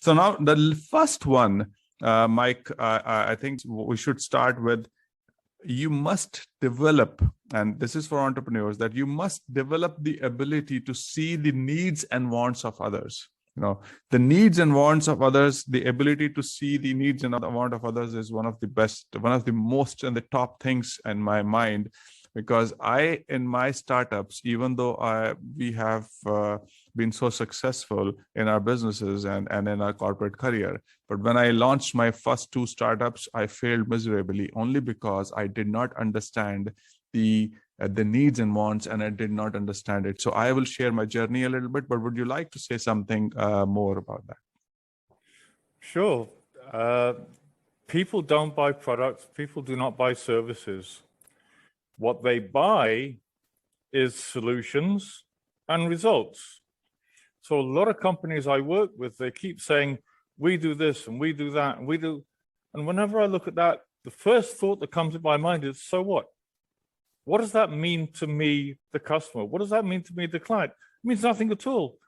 So now the first one, Mike, I think we should start with, you must develop, and this is for entrepreneurs, that you must develop the ability to see the needs and wants of others. The needs and wants of others, the ability to see the needs and want of others is one of the best, one of the most and the top things in my mind. Because in my startups, even though we have been so successful in our businesses and in our corporate career, but when I launched my first 2 startups, I failed miserably only because I did not understand the needs and wants, and I did not understand it. So I will share my journey a little bit, but would you like to say something more about that? Sure. People don't buy products. People do not buy services. What they buy is solutions and results. So a lot of companies I work with, they keep saying, we do this and we do that and we do. And whenever I look at that, the first thought that comes in my mind is, so what? What does that mean to me, the customer? What does that mean to me, the client? It means nothing at all.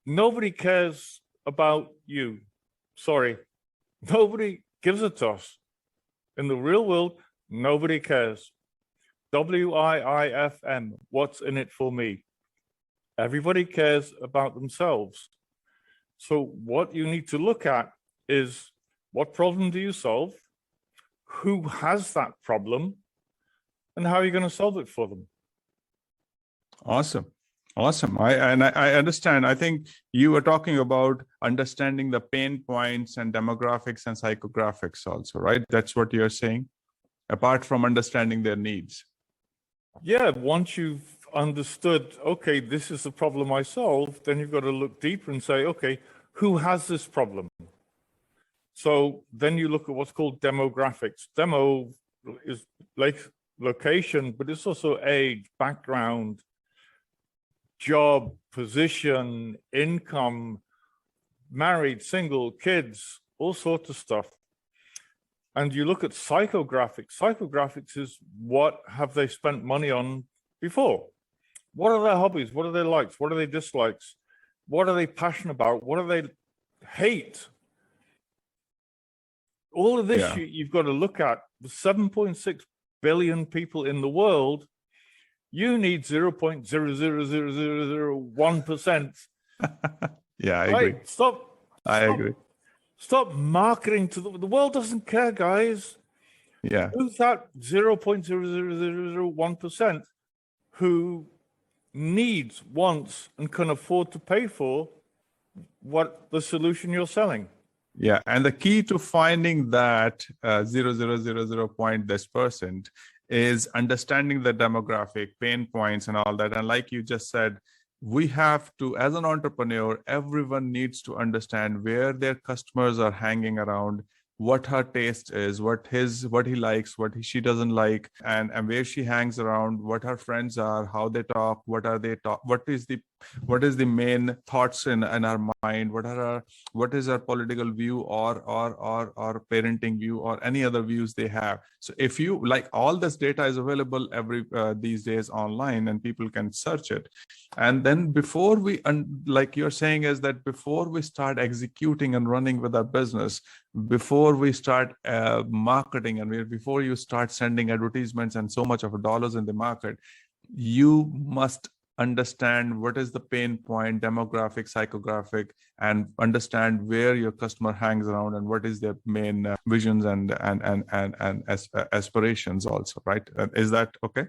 Nobody cares about you. Sorry. Nobody gives a toss. In the real world, nobody cares. WIIFM, what's in it for me? Everybody cares about themselves. So what you need to look at is, what problem do you solve? Who has that problem? And how are you going to solve it for them? Awesome. I understand. I think you were talking about understanding the pain points and demographics and psychographics also, right? That's what you're saying, apart from understanding their needs. Yeah, once you've understood, okay, this is the problem I solved, then you've got to look deeper and say, okay, who has this problem? So then you look at what's called demographics. Demo is like location, but it's also age, background, job, position, income, married, single, kids, all sorts of stuff. And you look at psychographics. Psychographics is, what have they spent money on before? What are their hobbies? What are their likes? What are their dislikes? What are they passionate about? What do they hate? All of this you've got to look at. The 7.6 billion people in the world, you need 0.00001%. Yeah, I agree. I agree. Stop marketing to the world doesn't care, guys. Yeah. Who's that 0.00001% who needs, wants, and can afford to pay for what the solution you're selling? Yeah, and the key to finding that 0.00% is understanding the demographic pain points and all that. And like you just said, we have to, as an entrepreneur, everyone needs to understand where their customers are hanging around, what her taste is, what he likes, she doesn't like, and where she hangs around, what her friends are, how they talk, what is the main thoughts in our mind, what is our political view or parenting view or any other views they have. So if you like, all this data is available these days online, and people can search it. And then before we, like you're saying, is that before we start executing and running with our business, before we start marketing, and before you start sending advertisements and so much of dollars in the market, you must understand what is the pain point, demographic, psychographic, and understand where your customer hangs around and what is their main visions and aspirations also, right? Is that okay?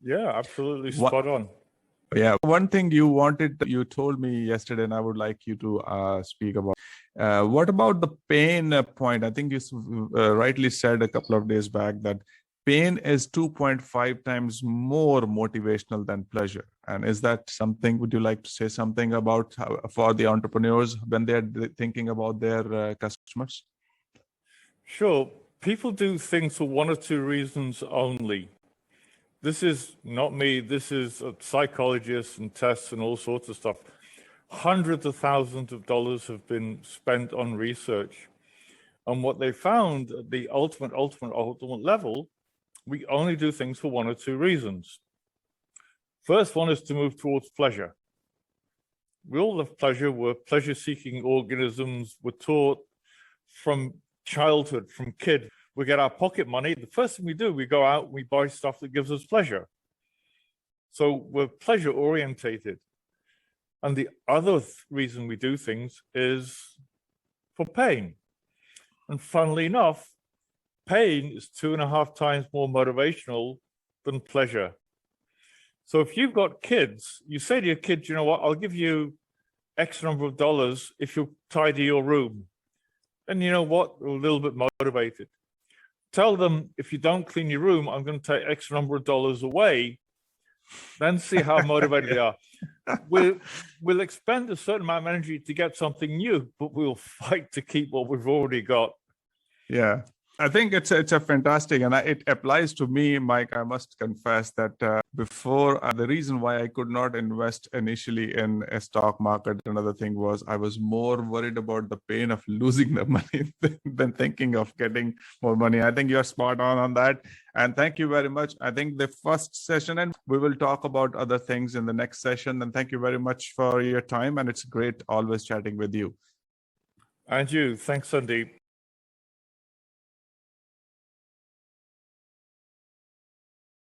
Yeah, absolutely spot on. Yeah, one thing you told me yesterday, and I would like you to speak about. What about the pain point? I think you rightly said a couple of days back that pain is 2.5 times more motivational than pleasure. And is that something, would you like to say something about for the entrepreneurs when they're thinking about their customers? Sure. People do things for one or two reasons only. This is not me. This is psychologists and tests and all sorts of stuff. Hundreds of thousands of dollars have been spent on research. And what they found at the ultimate level, we only do things for one or two reasons. First one is to move towards pleasure. We all have pleasure. We're pleasure-seeking organisms. We're taught from childhood, from kid. We get our pocket money. The first thing we do, we go out and we buy stuff that gives us pleasure. So we're pleasure orientated. And the other reason we do things is for pain. And funnily enough, pain is 2.5 times more motivational than pleasure. So if you've got kids, you say to your kids, you know what, I'll give you X number of dollars if you tidy your room. And you know what, they're a little bit motivated. Tell them, if you don't clean your room, I'm going to take X number of dollars away. Then see how motivated they are. We'll expend a certain amount of energy to get something new, but we'll fight to keep what we've already got. Yeah, I think it's a fantastic, and it applies to me, Mike. I must confess that before, the reason why I could not invest initially in a stock market, another thing was I was more worried about the pain of losing the money than thinking of getting more money. I think you're spot on that. And thank you very much. I think the first session, and we will talk about other things in the next session. And thank you very much for your time. And it's great always chatting with you. And you. Thanks, Sandeep.